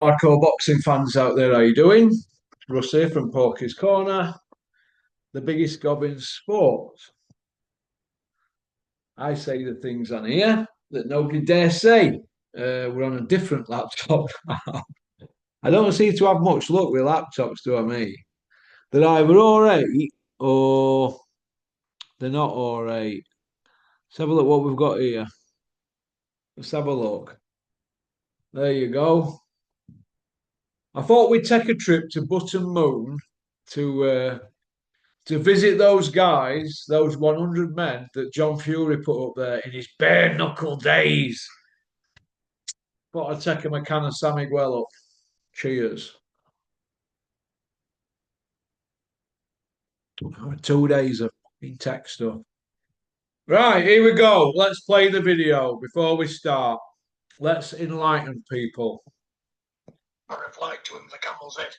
Hardcore boxing fans out there, how you doing? Russ here from Porky's Corner, the biggest gob in sport. I say the things on here that nobody dare say. We're on a different laptop now. I don't seem to have much luck with laptops, do I, me? They're either all right or they're not all right. Let's have a look what we've got here. Let's have a look. There you go. I thought we'd take a trip to Button Moon to to visit those guys, those 100 men that John Fury put up there in his bare knuckle days. Thought I'd take him a can of Sammy up. Cheers. 2 days of fucking tech stuff. Right, here we go. Let's play the video before we start. Let's enlighten people. I replied to him, the camel's head.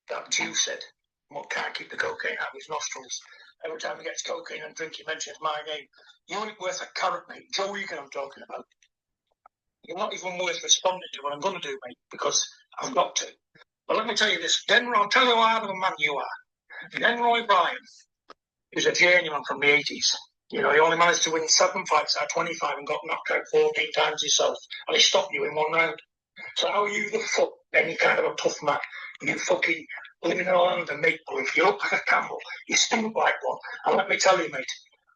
That Jew said, "What can't keep the cocaine out of his nostrils? Every time he gets cocaine and drink, he mentions my name. You ain't worth a carrot, mate. Joe Egan I'm talking about. You're not even worth responding to what I'm going to do, mate, because I've got to. But let me tell you this, I'll tell you what hard of a man you are. Denroy Bryan is a journeyman from the 80s. You know, he only managed to win 7 fights out of 25 and got knocked out 14 times himself. And he stopped you in 1 round. So how are you the fuck any kind of a tough man? You fucking living in a land of make-believe. You look like a camel. You stink like one. And let me tell you, mate,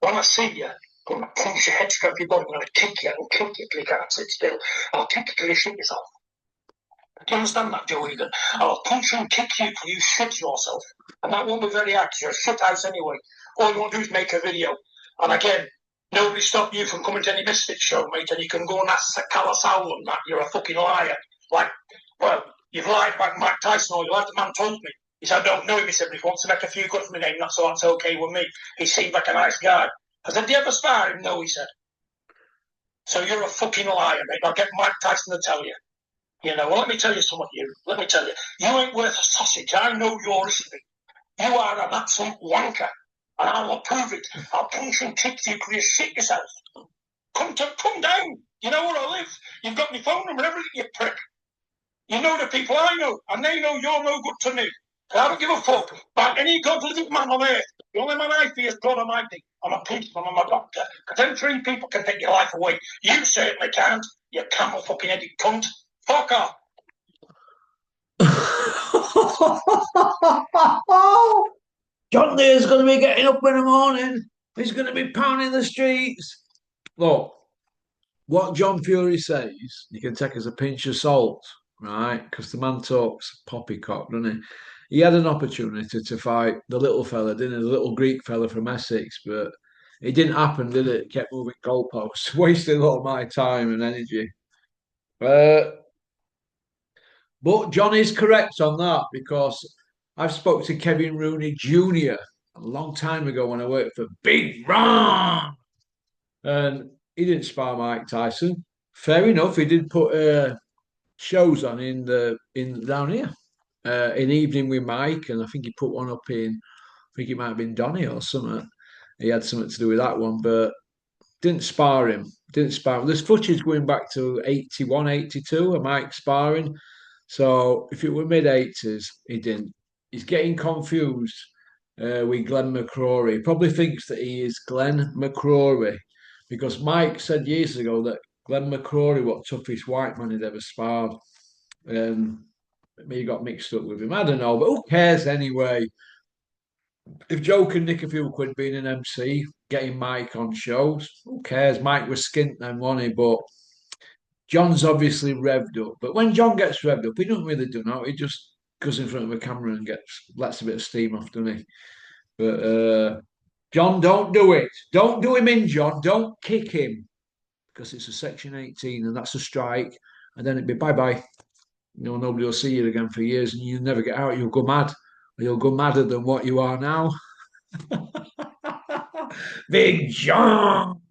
when I see you, I'm going to punch your head scrap your body. I'm going to kick you and kick you till you can't sit still. I'll kick you till you shit yourself. Do you understand that, Joe Egan? I'll punch you and kick you till you shit yourself. And that won't be very hard because you're a shit house anyway. All you want to do is make a video. And again, nobody stopped you from coming to any Misfit show, mate, and you can go and ask Calasal and that. You're a fucking liar. Like, well, you've lied like Mike Tyson all your life. The man told me. He said, I don't know him. He said, but if he wants to make a few good for my name, that's okay with me. He seemed like a nice guy. I said, do you ever spar him? No, he said. So you're a fucking liar, mate. I'll get Mike Tyson to tell you. You know, well, let me tell you something, you. Let me tell you. You ain't worth a sausage. I know your history. You are an absolute wanker. And I will prove it. I'll punch and kick you till you shit yourself. Come down. You know where I live. You've got my phone number, everything, you prick. You know the people I know, and they know you're no good to me. I don't give a fuck about any god-living man on earth. The only man I fear is God Almighty. I'm a policeman, I'm a doctor. Because them 3 people can take your life away. You certainly can't, you camel fucking headed cunt. Fuck off. John Deere's going to be getting up in the morning. He's going to be pounding the streets. Look, what John Fury says, you can take as a pinch of salt, right? Because the man talks poppycock, doesn't he? He had an opportunity to fight the little fella, didn't he? The little Greek fella from Essex, but it didn't happen, did it? Kept moving goalposts, wasting a lot of my time and energy. Uh, but John is correct on that because I've spoke to Kevin Rooney Jr. a long time ago when I worked for Big Ron, and he didn't spar Mike Tyson. Fair enough, he did put shows on in down here in evening with Mike, and I think he put one up in. I think it might have been Donny or something. He had something to do with that one, but didn't spar him. Didn't spar him. There's footage going back to 81, 82 of Mike sparring. So if it were mid 80s, he didn't. He's getting confused with Glenn McCrory. He probably thinks that he is Glenn McCrory because Mike said years ago that Glenn McCrory was the toughest white man he'd ever sparred. He got mixed up with him. I don't know, but who cares anyway? If Joe can nick a few quid being an MC, getting Mike on shows, who cares? Mike was skint then, wasn't he? But John's obviously revved up. But when John gets revved up, he doesn't really do that. He just goes in front of a camera and lets a bit of steam off, doesn't he? But John, don't do it. Don't do him in, John. Don't kick him because it's a Section 18 and that's a strike. And then it'd be bye bye. You know, nobody will see you again for years and you never get out. You'll go mad. You'll go madder than what you are now. Big John.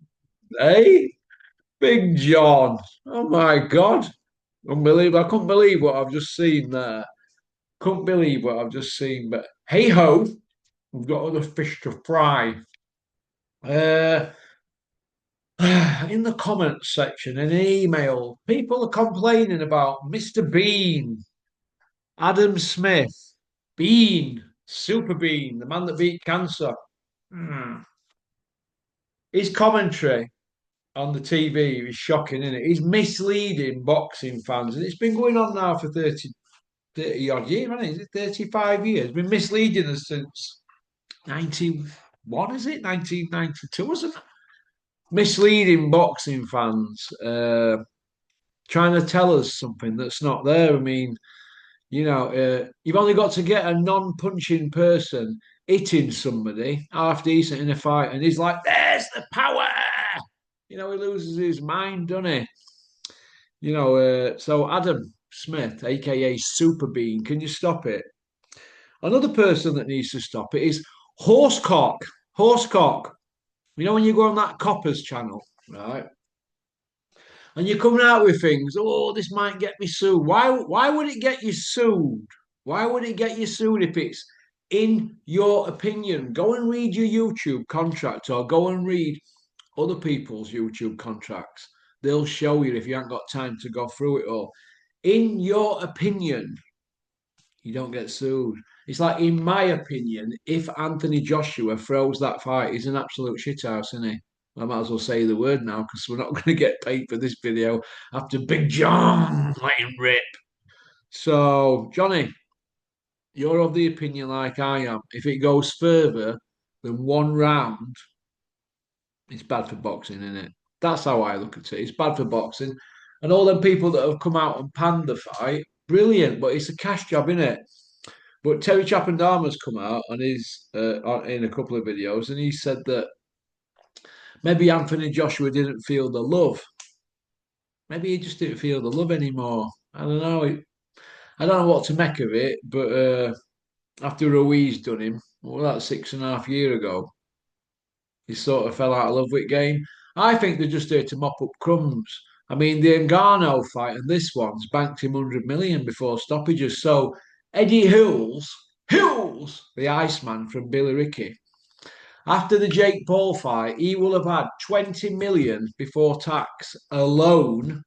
Hey? Big John. Oh my God. Unbelievable. I couldn't believe what I've just seen there. Couldn't believe what I've just seen. But hey ho, we have got other fish to fry. Uh, In the comments section in an email, people are complaining about Mr. Bean, Adam Smith, Bean, Super Bean, the man that beat cancer. Hmm. His commentary on the TV is shocking, isn't it? He's misleading boxing fans, and it's been going on now for 30 odd years, hasn't it? Is it 35 years? It's been misleading us since 91, is it? 1992, isn't it? Misleading boxing fans, trying to tell us something that's not there. I mean, you've only got to get a non-punching person hitting somebody half decent in a fight, and he's like, "There's the power." He loses his mind, doesn't he? So Adam Smith, aka Super Bean, can you stop it? Another person that needs to stop it is Horsecock. Horsecock. When you go on that Coppers channel, right? And you're coming out with things, oh, this might get me sued. Why would it get you sued? Why would it get you sued if it's in your opinion? Go and read your YouTube contract or go and read other people's YouTube contracts. They'll show you if you haven't got time to go through it all. In your opinion, you don't get sued. It's like, in my opinion, if Anthony Joshua throws that fight, he's an absolute shithouse, isn't he? I might as well say the word now because we're not going to get paid for this video after Big John let him rip. So, Johnny, you're of the opinion, like I am, if it goes further than one round, it's bad for boxing, isn't it? That's how I look at it. It's bad for boxing. And all them people that have come out and panned the fight, brilliant, but it's a cash job, isn't it? But Terry Chappendama's come out and he's in a couple of videos, and he said that maybe Anthony Joshua didn't feel the love. Maybe he just didn't feel the love anymore. I don't know. I don't know what to make of it. But after Ruiz done him, well, that's 6.5 years ago, he sort of fell out of love with game. I think they're just there to mop up crumbs. I mean, the Ngannou fight and this one's banked him 100 million before stoppages. So Eddie Hills, the Iceman from Billericay, after the Jake Paul fight, he will have had 20 million before tax alone,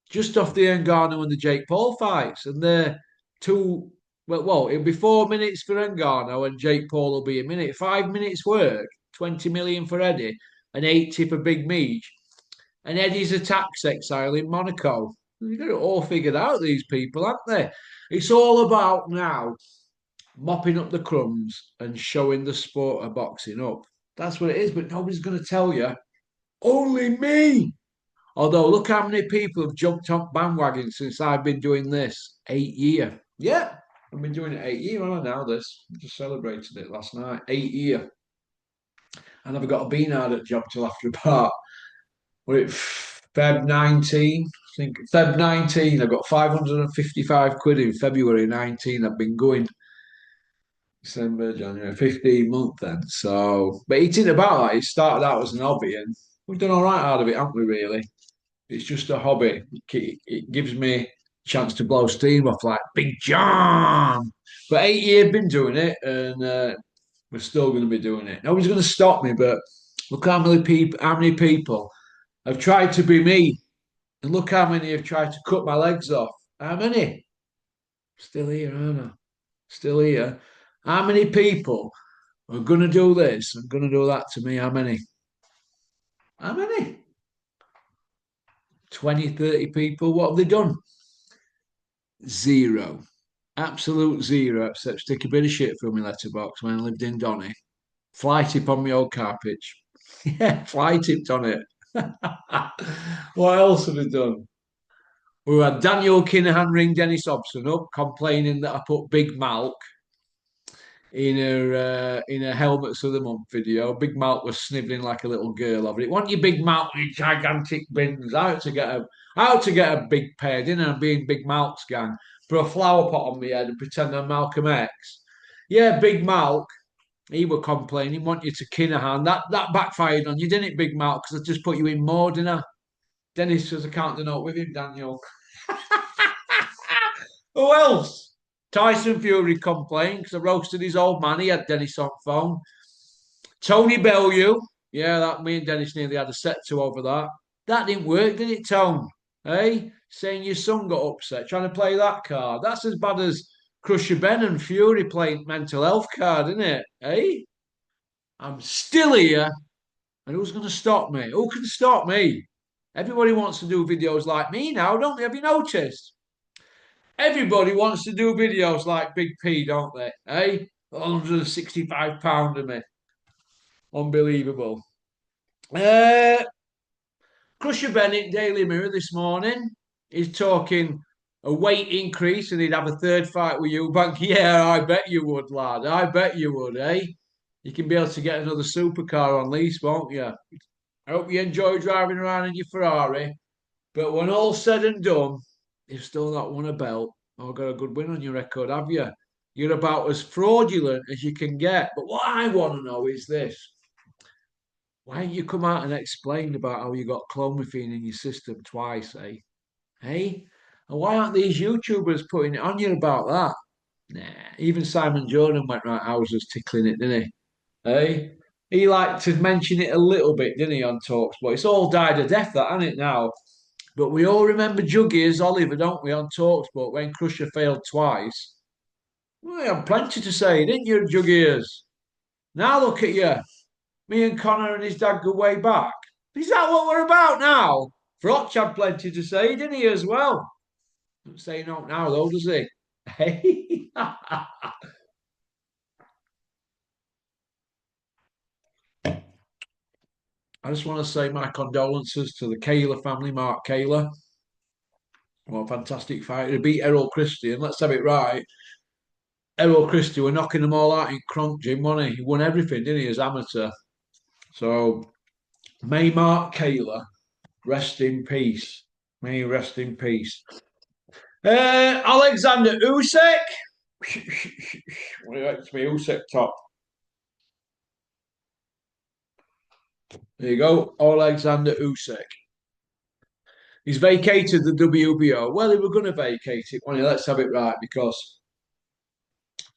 just off the Ngannou and the Jake Paul fights. And they're two, it'll be 4 minutes for Ngannou and Jake Paul will be a minute. 5 minutes work, 20 million for Eddie, and 80 for Big Meech. And Eddie's a tax exile in Monaco. They've got it all figured out, these people, haven't they? It's all about now mopping up the crumbs and showing the sport of boxing up. That's what it is, but nobody's going to tell you. Only me. Although, look how many people have jumped on bandwagon since I've been doing this 8 years. Yeah, I've been doing it 8 years, haven't I, now? This I just celebrated it last night. 8 years. I never got a bean out at job till after about Feb 19. I think Feb 19. I got 555 quid in February 19. I've been going December, January, 15 months then. So, but it's in about that. It started out as an hobby and we've done all right out of it, haven't we, really? It's just a hobby. It gives me a chance to blow steam off like Big John. But 8 years been doing it and we're still going to be doing it. Nobody's going to stop me, but look how many people have tried to be me. And look how many have tried to cut my legs off. How many? Still here, aren't I? Still here. How many people are going to do this and going to do that to me? How many? How many? 20, 30 people. What have they done? Zero. Absolute zero, except stick a bit of shit through my letterbox when I lived in Donny. Fly tip on my old car pitch. Yeah, fly tipped on it. What else have they done? We had Daniel Kinahan ring Dennis Hobson up, complaining that I put Big Malk in her helmets of the month video. Big Malk was snivelling like a little girl over it. Want your Big Malk, you gigantic bins? Out to get a big pair, didn't I? Being Big Malk's gang, put a flower pot on my head and pretend I'm Malcolm X. Yeah, Big Malk. He were complaining, want you to Kinahan. That backfired on you, didn't it, Big Malk? Because I just put you in more, didn't I? Dennis says I can't do not with him, Daniel. Who else? Tyson Fury complained because I roasted his old man. He had Dennis on phone. Tony Bellew. Yeah, that me and Dennis nearly had a set to over that. That didn't work, did it, Tom? Hey, saying your son got upset trying to play that card. That's as bad as Crusher Ben and Fury playing mental health card, isn't it? Hey, I'm still here, and who's going to stop me? Who can stop me? Everybody wants to do videos like me now, don't they? Have you noticed? Everybody wants to do videos like Big P, don't they? Hey, 165 pound of me. Unbelievable. Uh, Crusher Bennett, Daily Mirror this morning, is talking a weight increase and he'd have a third fight with you. Bank, yeah, I bet you would, lad. I bet you would, eh? You can be able to get another supercar on lease, won't you? I hope you enjoy driving around in your Ferrari. But when all's said and done, you've still not won a belt or got a good win on your record, have you? You're about as fraudulent as you can get. But what I want to know is this. Why don't you come out and explain about how you got clomiphene in your system twice, eh? Hey? And why aren't these YouTubers putting it on you about that? Nah, even Simon Jordan went right, I was just tickling it, didn't he? Hey? He liked to mention it a little bit, didn't he, on Talks? But it's all died a death, that, hasn't it, now? But we all remember Juggy as Oliver, don't we, on Talksport when Crusher failed twice? Well, you had plenty to say, didn't you, Juggies? Now look at you. Me and Connor and his dad go way back. Is that what we're about now? Frotch had plenty to say, didn't he, as well? Don't say no now, though, does he? Hey, I just want to say my condolences to the Kayla family, Mark Kayla. What a fantastic fight. He beat Errol Christie, and let's have it right. Errol Christie were knocking them all out in Cronk Gym, wasn't he? He won everything, didn't he, as amateur? So, may Mark Kayla rest in peace. May he rest in peace. Alexander Usyk. What do you like to be Usyk top? There you go, Alexander Usyk. He's vacated the WBO. Well, they were going to vacate it. Well, let's have it right because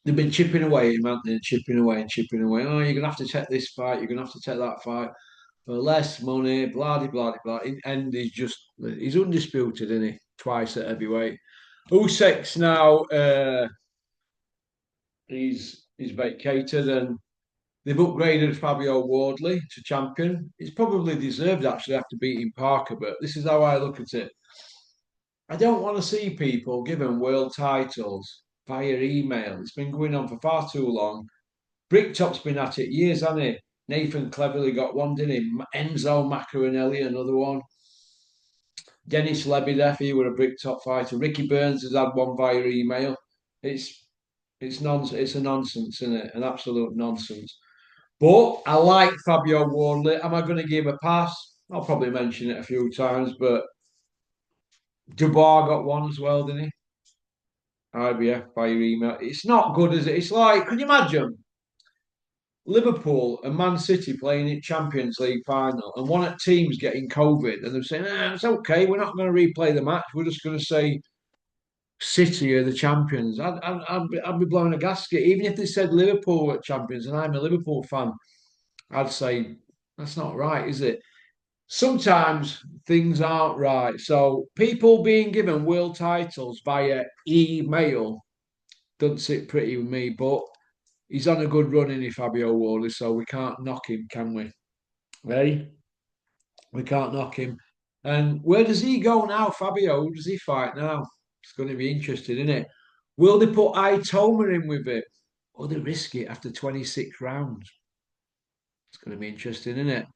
they've been chipping away at him, haven't they? Chipping away and chipping away. Oh, you're going to have to take this fight. You're going to have to take that fight for less money. Blah blah blah. And he's undisputed, isn't he? Twice at heavyweight. Usyk's now he's vacated and they've upgraded Fabio Wardley to champion. It's probably deserved actually after beating Parker, but this is how I look at it. I don't want to see people given world titles via email. It's been going on for far too long. Bricktop's been at it years, hasn't he? Nathan Cleverly got one, didn't he? Enzo Macaronelli, another one. Dennis Lebedev, he were a Bricktop fighter. Ricky Burns has had one via email. It's it's nonsense. It's a nonsense, isn't it? An absolute nonsense. But I like Fabio Wardley. Am I going to give a pass? I'll probably mention it a few times, but Dubois got one as well, didn't he? IBF by your email. It's not good, is it? It's like, can you imagine Liverpool and Man City playing in Champions League final and one of teams getting COVID and they're saying, it's okay, we're not going to replay the match. We're just going to say City are the champions. I'd be blowing a gasket. Even if they said Liverpool were champions and I'm a Liverpool fan, I'd say that's not right, is it? Sometimes things aren't right. So people being given world titles via email doesn't sit pretty with me, but he's on a good run in Fabio Wardley, so we can't knock him, can we? Hey, we can't knock him. And where does he go now, Fabio? Who does he fight now? It's going to be interesting, isn't it? Will they put Itoma in with it? Or they risk it after 26 rounds? It's going to be interesting, isn't it?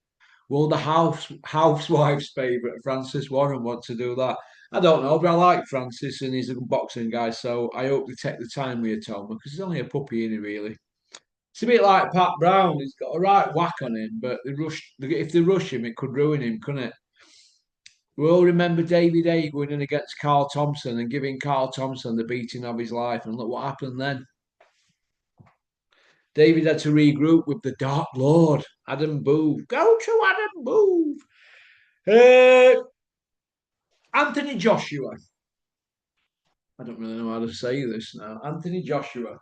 Will the housewife's favourite, Francis Warren, want to do that? I don't know, but I like Francis and he's a good boxing guy, so I hope they take the time with Itoma because he's only a puppy, isn't he, really? It's a bit like Pat Brown. He's got a right whack on him, but if they rush him, it could ruin him, couldn't it? We all remember David A going in against Carl Thompson and giving Carl Thompson the beating of his life, and look what happened then. David had to regroup with the Dark Lord, Adam Booth. Go to Adam Booth. Uh, Anthony Joshua. I don't really know how to say this now. Anthony Joshua.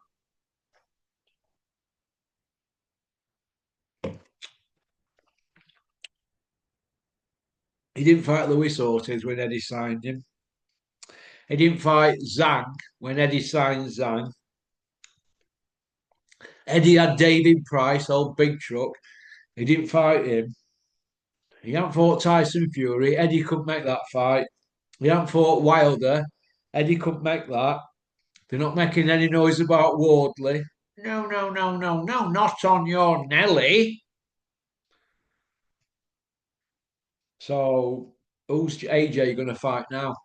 didn't fight Luis Ortiz when Eddie signed him. He didn't fight Zhang when Eddie signed Zhang. Eddie had David Price, old big truck. He didn't fight him. He hadn't fought Tyson Fury. Eddie couldn't make that fight. He hadn't fought Wilder. Eddie couldn't make that. They're not making any noise about Wardley. No, no, no, no, no, not on your Nelly. So who's AJ going to fight now?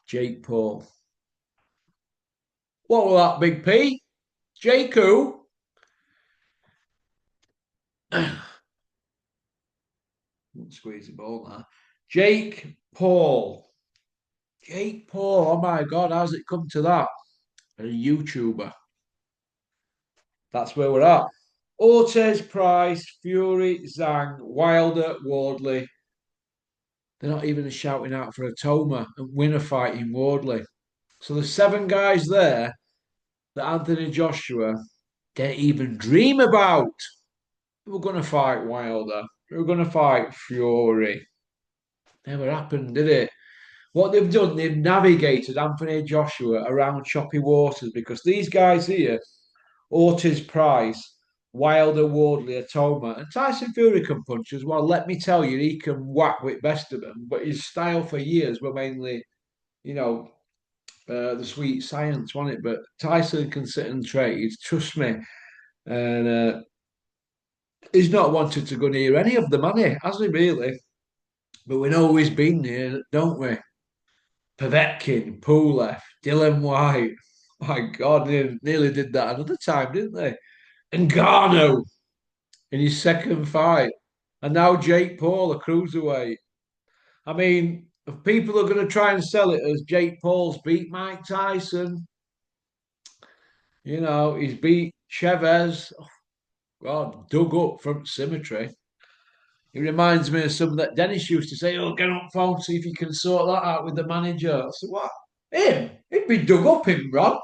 Jake Paul. What was that, Big P? Jake who? Squeeze the ball now. Jake Paul. Jake Paul. Oh my God, how's it come to that? A YouTuber. That's where we're at. Ortiz, Price, Fury, Zhang, Wilder, Wardley. They're not even shouting out for a Toma and winner fighting Wardley. So there's 7 guys there that Anthony Joshua didn't even dream about. We're going to fight Wilder. We're going to fight Fury. Never happened, did it? What they've done, they've navigated Anthony Joshua around choppy waters because these guys here, Ortiz, Price, Wilder, Wardley, Atoma, and Tyson Fury can punch as well. Let me tell you, he can whack with best of them. But his style for years were mainly, the sweet science, wasn't it? But Tyson can sit and trade, trust me. And he's not wanted to go near any of them, has he really? But we know he's been near, don't we? Povetkin, Pulev, Dylan White. My God, they nearly did that another time, didn't they? And Garno in his second fight. And now Jake Paul, a cruiserweight. I mean, if people are going to try and sell it as Jake Paul's beat Mike Tyson, he's beat Chavez. Oh, God, dug up from symmetry. He reminds me of something that Dennis used to say, get on phone, see if you can sort that out with the manager. I said, what? Him? He'd be dug up him, Rob.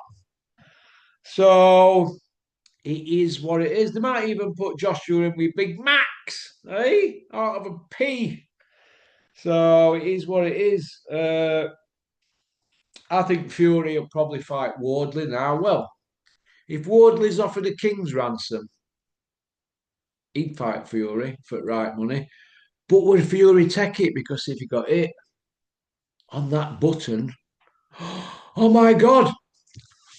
So it is what it is. They might even put Joshua in with Big Max, eh? Out of a P. So it is what it is. I think Fury will probably fight Wardley now. Well, if Wardley's offered a king's ransom, he'd fight Fury for the right money. But would Fury take it? Because if he got it on that button, oh my God,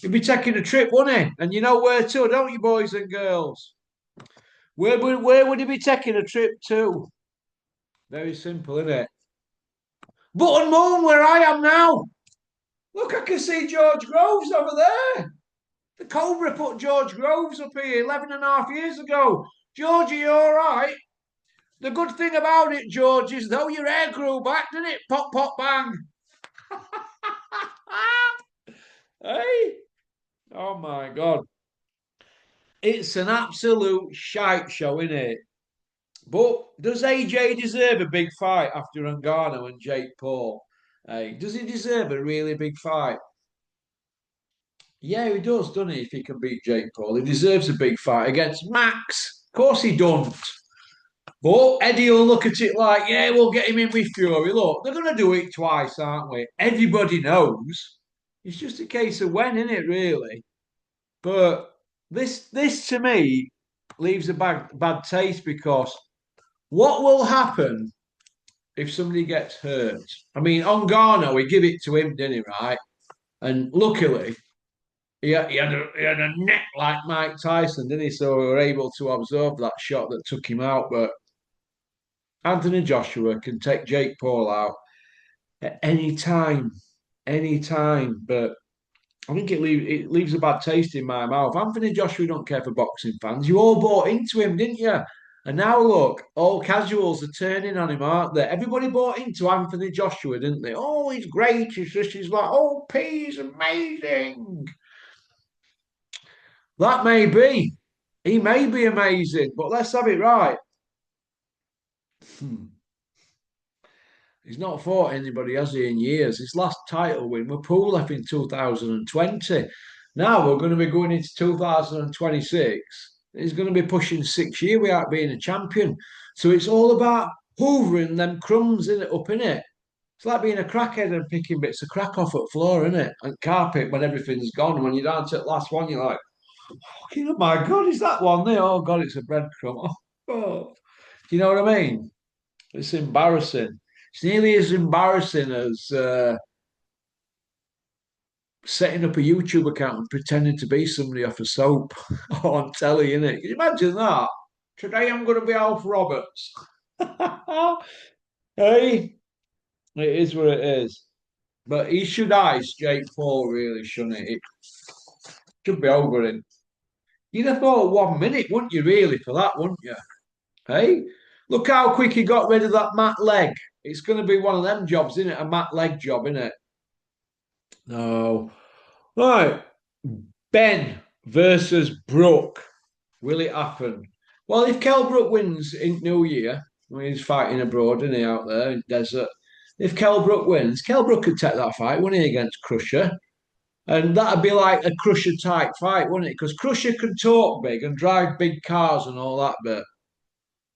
he'd be taking a trip, wouldn't he? And you know where to, don't you, boys and girls? Where would he be taking a trip to? Very simple, isn't it? Button Moon, where I am now. Look, I can see George Groves over there. The Cobra put George Groves up here 11 and a half years ago. George, are you all right? The good thing about it, George, is though your hair grew back, didn't it? Pop, pop, bang. Hey? Oh, my God. It's an absolute shite show, isn't it? But does AJ deserve a big fight after Ngannou and Jake Paul? Hey, does he deserve a really big fight? Yeah, he does, doesn't he? If he can beat Jake Paul, he deserves a big fight against Max. Of course he don't. But Eddie will look at it like, yeah, we'll get him in with Fury. Look, they're going to do it twice, aren't we? Everybody knows. It's just a case of when, isn't it, really? But this to me leaves a bad taste because what will happen if somebody gets hurt? I mean, on Garno, we give it to him, didn't he, right? And luckily, he had a neck like Mike Tyson, didn't he? So we were able to absorb that shot that took him out. But Anthony Joshua can take Jake Paul out at any time, any time. But I think it leaves a bad taste in my mouth. Anthony Joshua don't care for boxing fans. You all bought into him, didn't you? And now look, all casuals are turning on him, aren't they? Everybody bought into Anthony Joshua, didn't they? Oh, he's great. He's like, oh, he's amazing. That may be. He may be amazing, but let's have it right. He's not fought anybody, has he, in years? His last title win was Pulev in 2020. Now we're going to be going into 2026. He's going to be pushing 6 years without being a champion. So it's all about hoovering them crumbs in it up in it. It's like being a crackhead and picking bits of crack off at floor, isn't it? And carpet when everything's gone. When you're down to the last one, you're like, oh my God, is that one there? Oh God, it's a breadcrumb. Oh. Do you know what I mean? It's embarrassing. It's nearly as embarrassing as setting up a YouTube account and pretending to be somebody off a soap on telly, innit? Can you imagine that? Today I'm going to be Alf Roberts. Hey, it is what it is. But he should ice Jake Paul, really, shouldn't it? It should be over him. You'd have thought 1 minute, wouldn't you, really, for that, wouldn't you? Hey, look how quick he got rid of that Matt Leg. It's going to be one of them jobs, isn't it? A Matt Leg job, isn't it? No. Right. Ben versus Brooke. Will it happen? Well, if Kell Brook wins in New Year, when he's fighting abroad, isn't he, out there in the desert? If Kell Brook wins, Kell Brook could take that fight, wouldn't he, against Crusher? And that'd be like a Crusher type fight, wouldn't it? Because Crusher can talk big and drive big cars and all that, but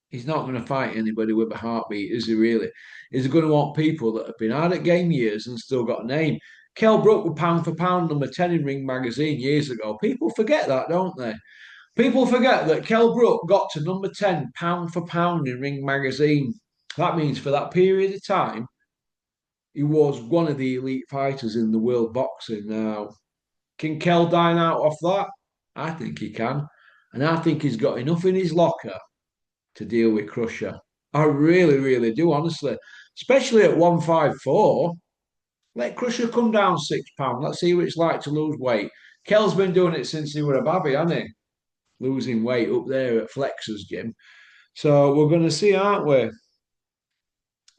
he's not going to fight anybody with a heartbeat, is he really? He's going to want people that have been hard at game years and still got a name. Kell Brook was pound for pound number 10 in Ring Magazine years ago. People forget that, don't they? People forget that Kell Brook got to number 10 pound for pound in Ring Magazine. That means for that period of time, he was one of the elite fighters in the world boxing. Now, can Kell dine out off that? I think he can. And I think he's got enough in his locker to deal with Crusher. I really, really do, honestly. Especially at 154. Let Crusher come down £6. Let's see what it's like to lose weight. Kell's been doing it since he was a babby, hasn't he? Losing weight up there at Flexer's gym. So we're going to see, aren't we?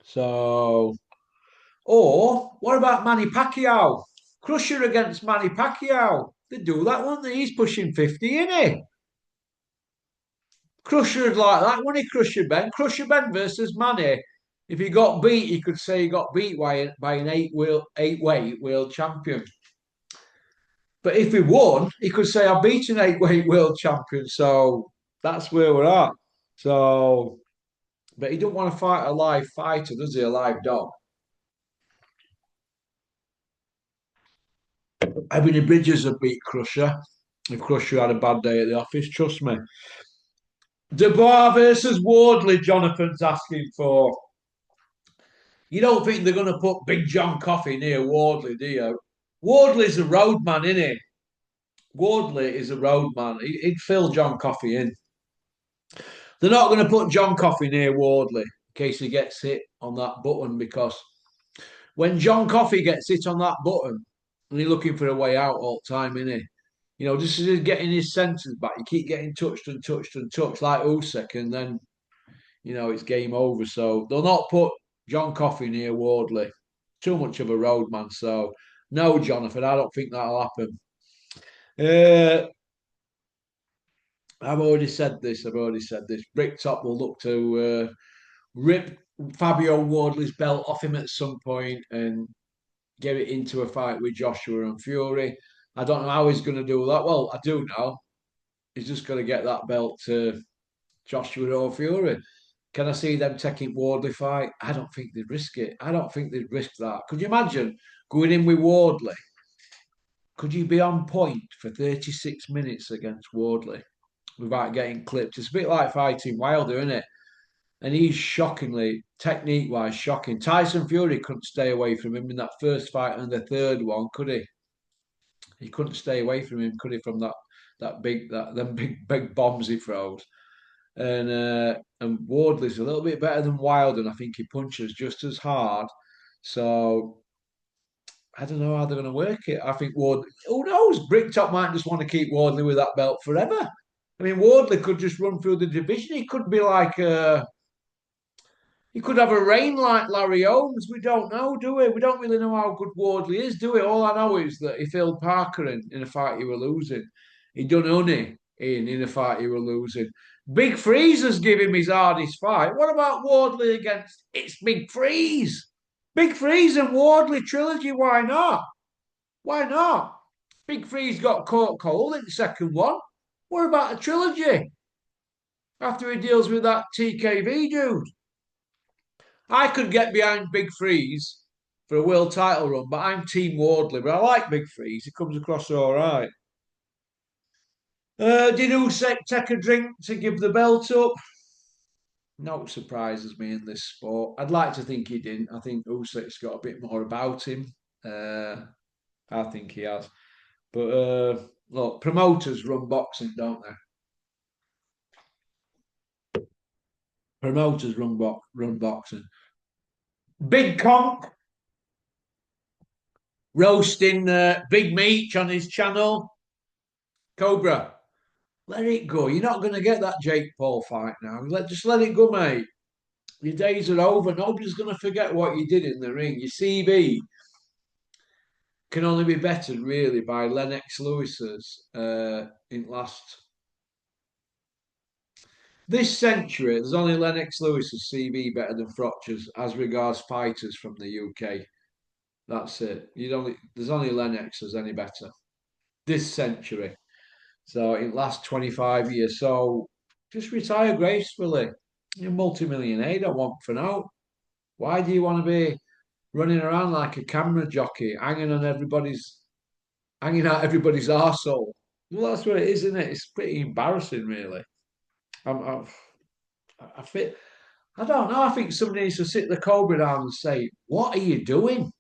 So, or what about Manny Pacquiao? Crusher against Manny Pacquiao. They do that, won't they? He's pushing 50, isn't he? Crusher'd like that, wouldn't he, Crusher Ben? Crusher Ben versus Manny. If he got beat, he could say he got beat by an eight weight world champion. But if he won, he could say, I beat an 8 weight world champion. So that's where we're at. So, but he don't want to fight a live fighter, does he? A live dog. Ebony Bridges would beat Crusher if Crusher had a bad day at the office. Trust me. Dubois versus Wardley, Jonathan's asking for. You don't think they're going to put Big John Coffey near Wardley, do you? Wardley's a roadman, isn't he? Wardley is a roadman. He'd fill John Coffey in. They're not going to put John Coffey near Wardley in case he gets hit on that button, because when John Coffey gets hit on that button and he's looking for a way out all the time, isn't he? You know, just as he's getting his senses back, you keep getting touched and touched and touched like Usyk, and then, you know, it's game over. So they'll not put John Coffey near Wardley. Too much of a roadman. So no, Jonathan, I don't think that'll happen. I've already said this. Bricktop will look to rip Fabio Wardley's belt off him at some point and get it into a fight with Joshua and Fury. I don't know how he's going to do that. Well, I do know. He's just going to get that belt to Joshua or Fury. Can I see them taking Wardley fight? I don't think they'd risk it. I don't think they'd risk that. Could you imagine going in with Wardley? Could you be on point for 36 minutes against Wardley without getting clipped? It's a bit like fighting Wilder, isn't it? And he's shockingly, technique-wise, shocking. Tyson Fury couldn't stay away from him in that first fight and the third one, could he? He couldn't stay away from him, could he? From them big bombs he throws. And Wardley's a little bit better than Wilder, and I think he punches just as hard. So I don't know how they're going to work it. I think Wardley, who knows? Bricktop might just want to keep Wardley with that belt forever. I mean, Wardley could just run through the division. He could be like he could have a reign like Larry Holmes. We don't know, do we? We don't really know how good Wardley is, do we? All I know is that he filled Parker in a fight he were losing. He done Honey in a fight he were losing. Big Freezer's give him his hardest fight. What about Wardley against it's Big Freeze? Big Freeze and Wardley trilogy, why not? Why not? Big Freeze got caught cold in the second one. What about a trilogy after he deals with that TKV dude? I could get behind Big Freeze for a world title run, but I'm Team Wardley. But I like Big Freeze. He comes across all right. Did Usyk take a drink to give the belt up? No surprises me in this sport. I'd like to think he didn't. I think Usyk's got a bit more about him. Uh, I think he has. But look, promoters run boxing, don't they? Promoters run boxing. Big Conk roasting Big Meech on his channel. Cobra, let it go. You're not going to get that Jake Paul fight now. Just let it go, mate. Your days are over. Nobody's going to forget what you did in the ring. Your CV can only be bettered, really, by Lennox Lewis's in last. This century, there's only Lennox Lewis's CV better than Frotcher's as regards fighters from the UK. That's it. There's only Lennox as any better this century. So in the last 25 years. So just retire gracefully. You're multi-millionaire. Don't want for now. Why do you want to be running around like a camera jockey, hanging out everybody's arsehole? Well, that's what it is, isn't it? It's pretty embarrassing, really. I'm, I feel, I don't know. I think somebody needs to sit the Cobra down and say, "What are you doing?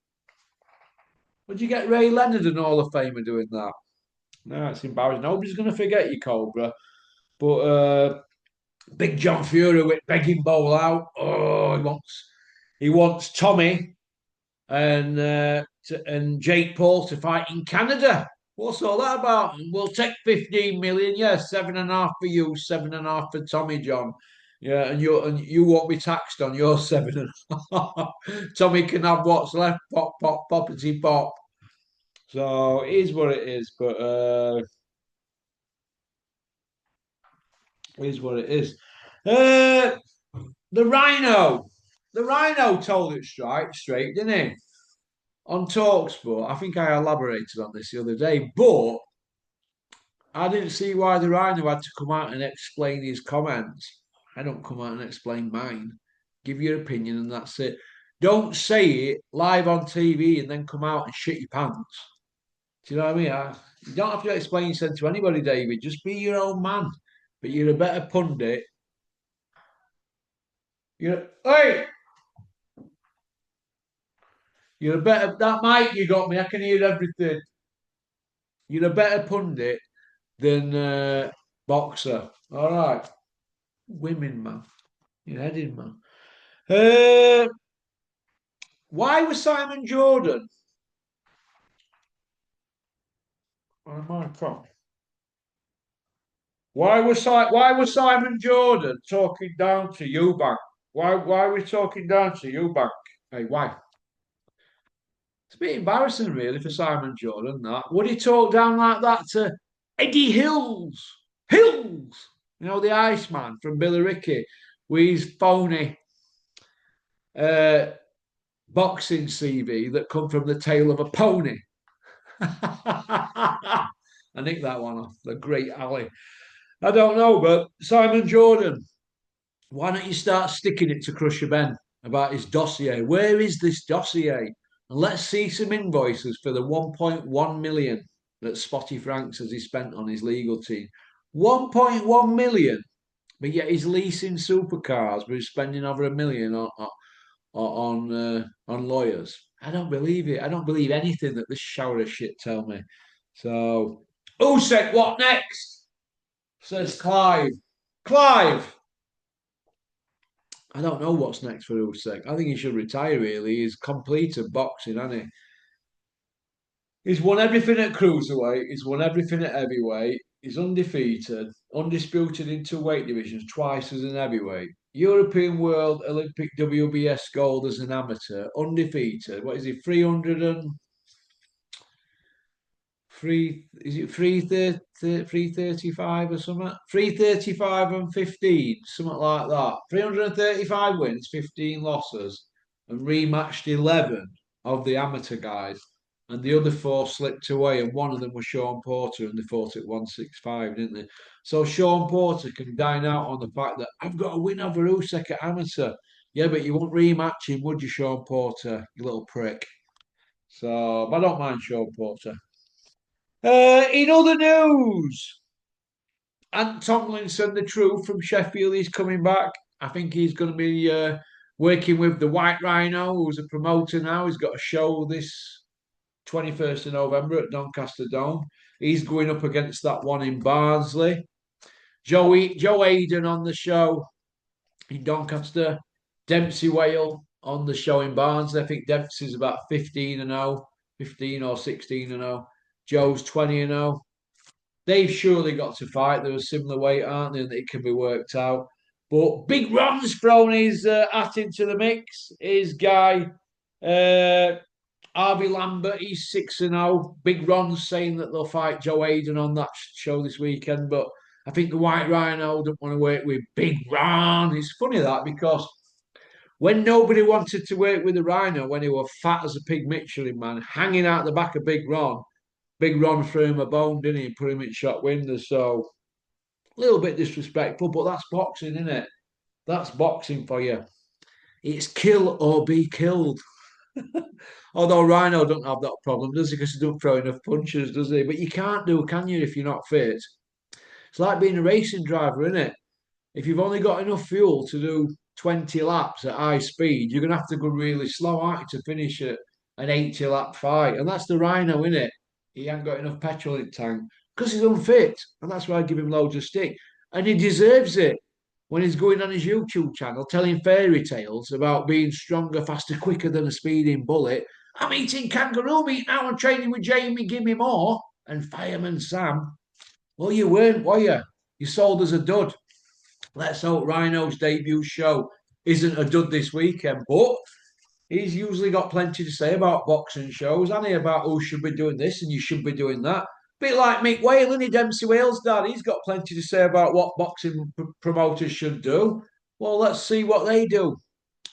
Would you get Ray Leonard and Hall of Famer doing that?" No, it's embarrassing. Nobody's going to forget you, Cobra. But Big John Fury with begging bowl out. Oh, he wants Tommy and Jake Paul to fight in Canada. What's all that about? We'll take 15 million. Yeah, 7.5 for you, 7.5 for Tommy John. Yeah, and you won't be taxed on your 7.5. Tommy can have what's left. Pop, pop, poppity pop. So it is what it is, but it is what it is. Uh, the Rhino. The Rhino told it straight, didn't he? On Talksport, I think I elaborated on this the other day, but I didn't see why the Rhino had to come out and explain his comments. I don't come out and explain mine. Give your opinion and that's it. Don't say it live on TV and then come out and shit your pants. Do you know what I mean? You don't have to explain yourself to anybody, David. Just be your own man. But you're a better pundit. Hey, you're a better. That mic you got me. I can hear everything. You're a better pundit than boxer. All right, women, man. You're heading, man. Why was Simon Jordan? Oh my God. Why was Simon Jordan talking down to Eubank? Why are we talking down to Eubank? Hey, why? It's a bit embarrassing, really, for Simon Jordan. That would he talk down like that to Eddie Hills? Hills, the Iceman from Billericay, with his phony uh, boxing CV that come from the tail of a pony. I nicked that one off the great alley. I don't know, but Simon Jordan, why don't you start sticking it to Crusher Ben about his dossier? Where is this dossier? And let's see some invoices for the 1.1 million that Spotty Frank says he spent on his legal team. 1.1 million, but yet he's leasing supercars, but he's spending over a million on lawyers. I don't believe it. I don't believe anything that this shower of shit tell me. So, Usyk, what next? Says Clive. Clive. I don't know what's next for Usyk. I think he should retire. Really, he's completed boxing, hasn't he? He's won everything at cruiserweight. He's won everything at heavyweight. He's undefeated, undisputed in two weight divisions, twice as an heavyweight. European World Olympic WBS gold as an amateur, undefeated. What is he? 300 and three? Is it 335 or something? 335 and 15, something like that. 335 wins, 15 losses, and rematched 11 of the amateur guys. and the other four slipped away, and one of them was Sean Porter, and they fought at 165, didn't they? So Sean Porter can dine out on the fact that I've got a win over Usyk at amateur. Yeah, but you won't rematch him, would you, Sean Porter, you little prick? So, but I don't mind Sean Porter. In other news, Ant Tomlinson, the truth from Sheffield, he's coming back. I think he's going to be working with the White Rhino, who's a promoter now. He's got a show this 21st of November at Doncaster Dome. He's going up against that one in Barnsley. Joe Egan on the show in Doncaster. Dempsey Whale on the show in Barnsley. I think Dempsey's about 15 and 0, 15 or 16 and 0. Joe's 20 and 0. They've surely got to fight. They're a similar weight, aren't they? And it can be worked out. But Big Ron's thrown his hat into the mix. His guy, Harvey Lambert, he's 6 and 0. Big Ron's saying that they'll fight Joe Hayden on that show this weekend. But I think the White Rhino don't want to work with Big Ron. It's funny that because when nobody wanted to work with the Rhino, when he was fat as a pig Michelin man, hanging out the back of Big Ron threw him a bone, didn't he? And put him in shot windows. So a little bit disrespectful, but that's boxing, isn't it? That's boxing for you. It's kill or be killed. Although Rhino don't have that problem, does he? Because he don't throw enough punches, does he? But you can't do, can you, if you're not fit? It's like being a racing driver, isn't it? If you've only got enough fuel to do 20 laps at high speed, you're going to have to go really slow, aren't you, to finish an 80 lap fight. And that's the Rhino, isn't it? He ain't got enough petrol in the tank because he's unfit. And that's why I give him loads of stick. And he deserves it when he's going on his YouTube channel telling fairy tales about being stronger, faster, quicker than a speeding bullet. I'm eating kangaroo meat now and training with Jamie, give me more. And Fireman Sam. Well, you weren't, were you? You sold as a dud. Let's hope Rhino's debut show isn't a dud this weekend, but he's usually got plenty to say about boxing shows, hasn't he? About who should be doing this and you should be doing that. Bit like Mick Whale, isn't he? Dempsey Whale's dad. He's got plenty to say about what boxing promoters should do. Well, let's see what they do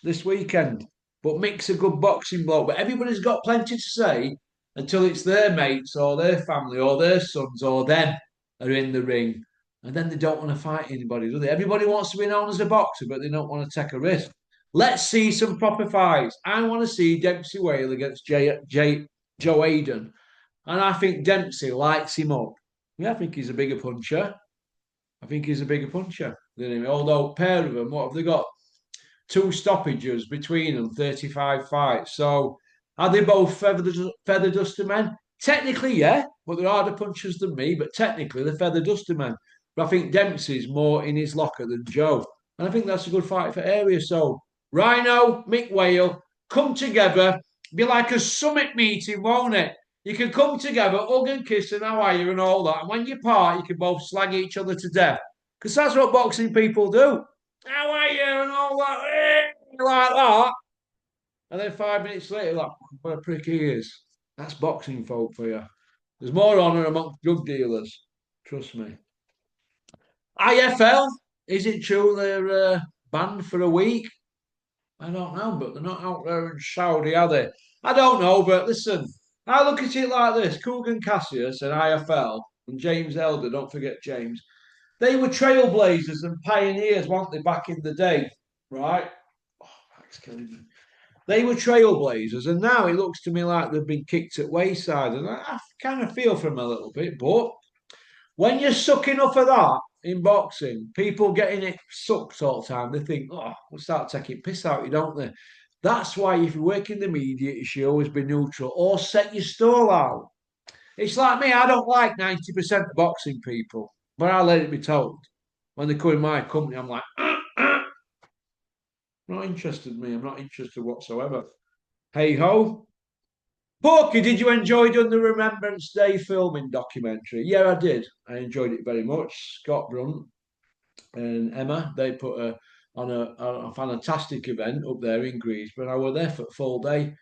this weekend. But Mick's a good boxing bloke, but everybody's got plenty to say until it's their mates or their family or their sons or them are in the ring. And then they don't want to fight anybody, do they? Everybody wants to be known as a boxer, but they don't want to take a risk. Let's see some proper fights. I want to see Dempsey Whale against Joe Hayden. And I think Dempsey lights him up. Yeah, I think he's a bigger puncher. I think he's a bigger puncher than him. Although, pair of them, what have they got? 2 stoppages between them, 35 fights. So, are they both feather duster men? Technically, yeah, but they're harder punchers than me. But technically, they're feather duster men. But I think Dempsey's more in his locker than Joe. And I think that's a good fight for area. So, Rhino, Mick Whale, come together, be like a summit meeting, won't it? You can come together, hug and kiss and how are you and all that. And when you part, you can both slag each other to death. Because that's what boxing people do. How are you and all that, like that. And then 5 minutes later, like, what a prick he is. That's boxing folk for you. There's more honour amongst drug dealers. Trust me. IFL, is it true they're banned for a week? I don't know, but they're not out there in Saudi, are they? I don't know, but listen, I look at it like this. Kugan Cassius and IFL and James Elder, don't forget James, they were trailblazers and pioneers, weren't they, back in the day, right? Oh, that's killing me. They were trailblazers, and now it looks to me like they've been kicked at wayside, and I kind of feel for them a little bit, but when you're sucking up of that in boxing, people getting it sucked all the time, they think, oh, we'll start taking piss out you, don't they? That's why if you work in the media, you should always be neutral or set your stall out. It's like me, I don't like 90% of boxing people, but I let it be told. When they come in my company, I'm like, not interested in me, I'm not interested whatsoever. Hey ho. Porky, did you enjoy doing the Remembrance Day filming documentary? Yeah, I did. I enjoyed it very much. Scott Brunt and Emma, they put on a fantastic event up there in Greensboro. I was there for a full day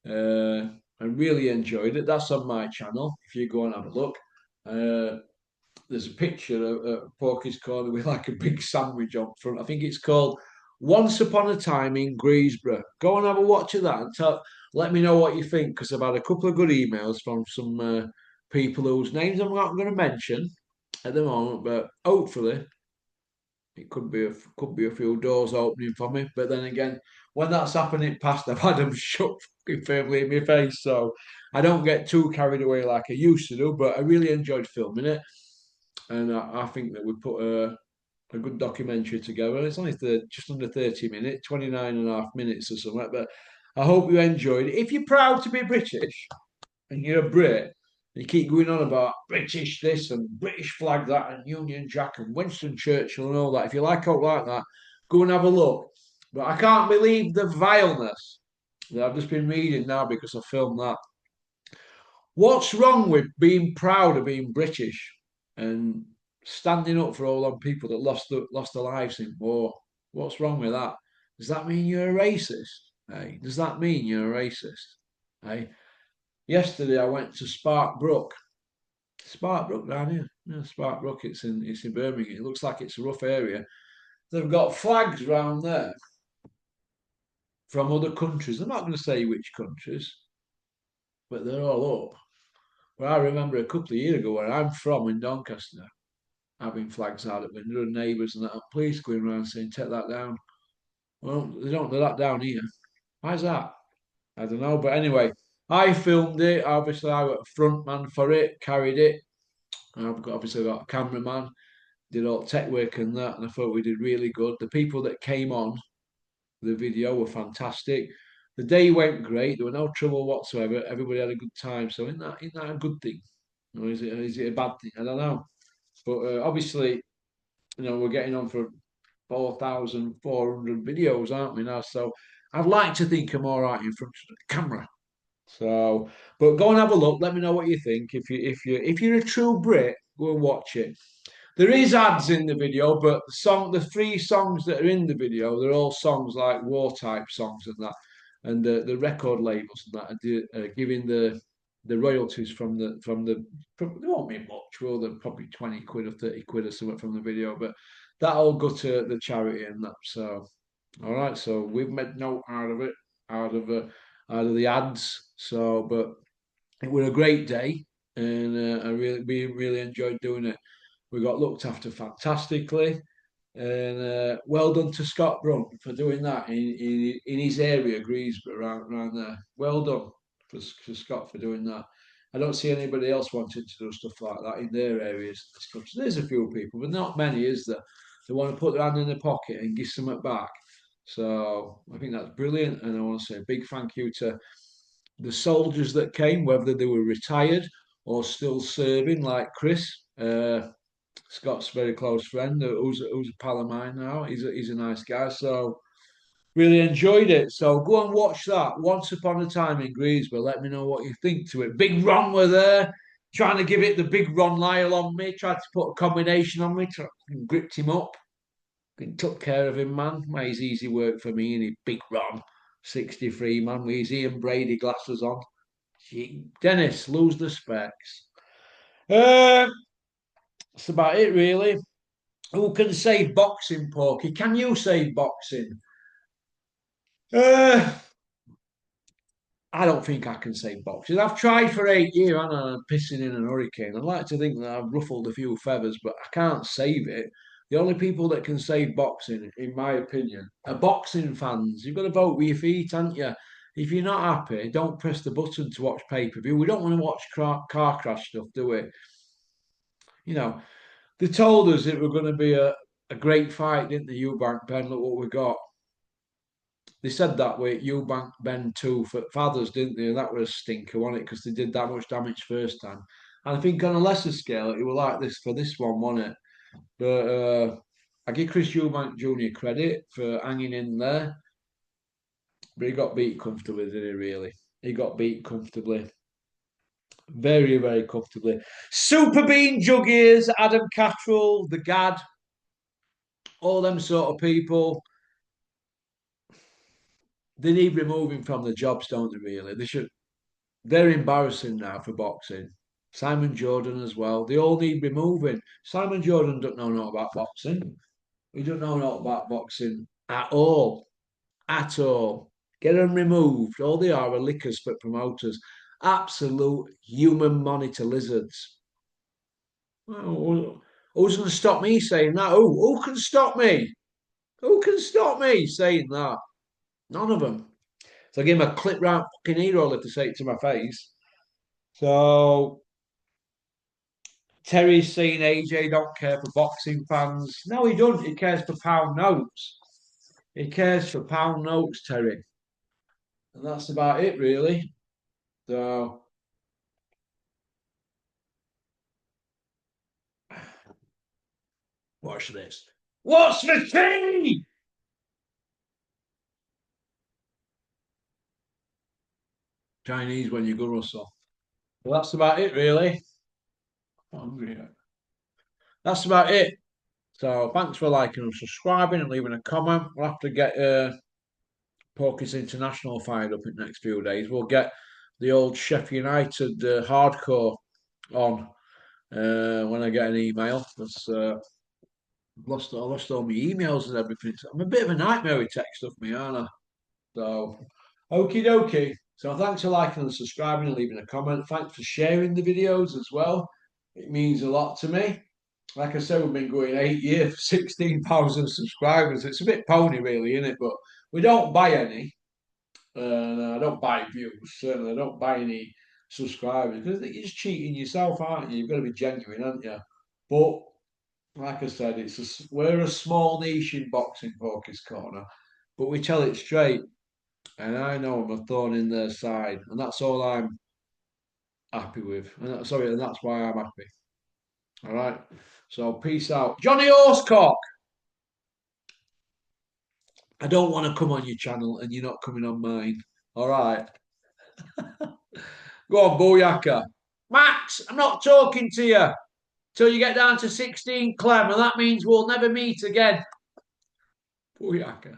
and really enjoyed it. That's on my channel if you go and have a look. There's a picture of Porky's Corner with like a big sandwich on front. I think it's called Once Upon a Time in Greensboro. Go and have a watch of that and Let me know what you think because I've had a couple of good emails from some people whose names I'm not going to mention at the moment, but hopefully it could be a few doors opening for me. But then again, when that's happening past, I've had them shut fucking firmly in my face, so I don't get too carried away like I used to do. But I really enjoyed filming it, and I think that we put a good documentary together. It's only just under 30 minutes, 29 and a half minutes or something. But I hope you enjoyed it. If you're proud to be British and you're a Brit, and you keep going on about British this and British flag that and Union Jack and Winston Churchill and all that, if you like out like that, go and have a look. But I can't believe the vileness that I've just been reading now because I filmed that. What's wrong with being proud of being British and standing up for all them people that lost their lives in war? What's wrong with that? Does that mean you're a racist? Hey, does that mean you're a racist? Hey, yesterday I went to Sparkbrook. Sparkbrook down here. Yeah, Sparkbrook. It's in Birmingham. It looks like it's a rough area. They've got flags round there from other countries. I'm not going to say which countries, but they're all up. But I remember a couple of years ago where I'm from in Doncaster, having flags out at window and neighbours and that police going around saying, take that down. Well, they don't do that down here. Why's that? I don't know. But anyway, I filmed it. Obviously, I got a front man for it, carried it. Obviously got a cameraman, did all tech work and that, and I thought we did really good. The people that came on the video were fantastic. The day went great. There were no trouble whatsoever. Everybody had a good time. So isn't that a good thing? Or is it a bad thing? I don't know. But obviously, we're getting on for 4,400 videos, aren't we now? So I'd like to think I'm all right in front of the camera. So, but go and have a look. Let me know what you think. If you're a true Brit, go and watch it. There is ads in the video, but the three songs that are in the video, they're all songs like war type songs and that, and the record labels and that are giving the royalties they won't be much, will they? Probably 20 quid or 30 quid or something from the video, but that'll go to the charity and that. So, all right, so we've made note out of it, out of uh, out of the ads. So, but it was a great day, and we really enjoyed doing it. We got looked after fantastically, and well done to Scott Brunt for doing that in his area, Greensboro, around there. Well done for Scott for doing that. I don't see anybody else wanting to do stuff like that in their areas. There's a few people, but not many, is there? They want to put their hand in their pocket and give something back. So I think that's brilliant, and I want to say a big thank you to the soldiers that came, whether they were retired or still serving, like Chris. Scott's very close friend, who's a pal of mine now. He's a nice guy, so really enjoyed it. So go and watch that. Once Upon a Time in Greensboro. Let me know what you think to it. Big Ron were there, trying to give it the Big Ron Lyle on me. Tried to put a combination on me, gripped him up, took care of him, man. Well, he's easy work for me, and he Big Ron, 63 man, with his Ian Brady glasses on. Dennis, lose the specs. Uh, that's about it, really. Who can save boxing, Porky? Can you save boxing? Uh, I don't think I can save boxing. I've tried for 8 years and I'm pissing in an hurricane. I'd like to think that I've ruffled a few feathers, but I can't save it. The only people that can save boxing, in my opinion, are boxing fans. You've got to vote with your feet, haven't you? If you're not happy, don't press the button to watch pay-per-view. We don't want to watch car crash stuff, do we? You know, they told us it was going to be a great fight, didn't they, Eubank Ben? Look what we got. They said that with Eubank Ben 2 for fathers, didn't they? And that was a stinker, wasn't it? Because they did that much damage first time. And I think on a lesser scale, it was like this for this one, wasn't it? But I give Chris Eubank Jr. credit for hanging in there. But he got beat comfortably, did he, really? He got beat comfortably. Very, very comfortably. Super Bean Juggies, Adam Cattrall, the Gad, all them sort of people. They need removing from the jobs, don't they, really? They should. They're embarrassing now for boxing. Simon Jordan as well. They all need removing. Simon Jordan don't know not about boxing. He don't know not about boxing at all. At all. Get them removed. All they are lickers for promoters. Absolute human monitor lizards. Oh, who's going to stop me saying that? Who can stop me? Who can stop me saying that? None of them. So I give him a clip round fucking hero if they say it to my face. So Terry's saying AJ don't care for boxing fans. No, he doesn't. He cares for pound notes. He cares for pound notes, Terry. And that's about it, really. So watch this. What's the tea? Chinese when you go, Russell. Well, that's about it, really. I'm hungry. That's about it. So thanks for liking and subscribing and leaving a comment. We'll have to get Porky's International fired up in the next few days. We'll get the old Sheffield United hardcore on when I get an email. That's I lost all my emails and everything. I'm a bit of a nightmare with tech stuff, me, aren't I? So, okie dokie. So, thanks for liking and subscribing and leaving a comment. Thanks for sharing the videos as well. It means a lot to me. Like I said, we've been going 8 years, 16,000 subscribers. It's a bit pony, really, isn't it? But we don't buy any. I don't buy views. Certainly, I don't buy any subscribers because you're just cheating yourself, aren't you? You've got to be genuine, aren't you? But like I said, we're a small niche in boxing, Porky's Corner, but we tell it straight. And I know I'm a thorn in their side, and that's all I'm happy with. And that's why I'm happy. All right. So peace out, Johnny Horsecock. I don't want to come on your channel, and you're not coming on mine. All right. Go on, Booyaka. Max, I'm not talking to you till you get down to 16 Clem, and that means we'll never meet again. Booyaka.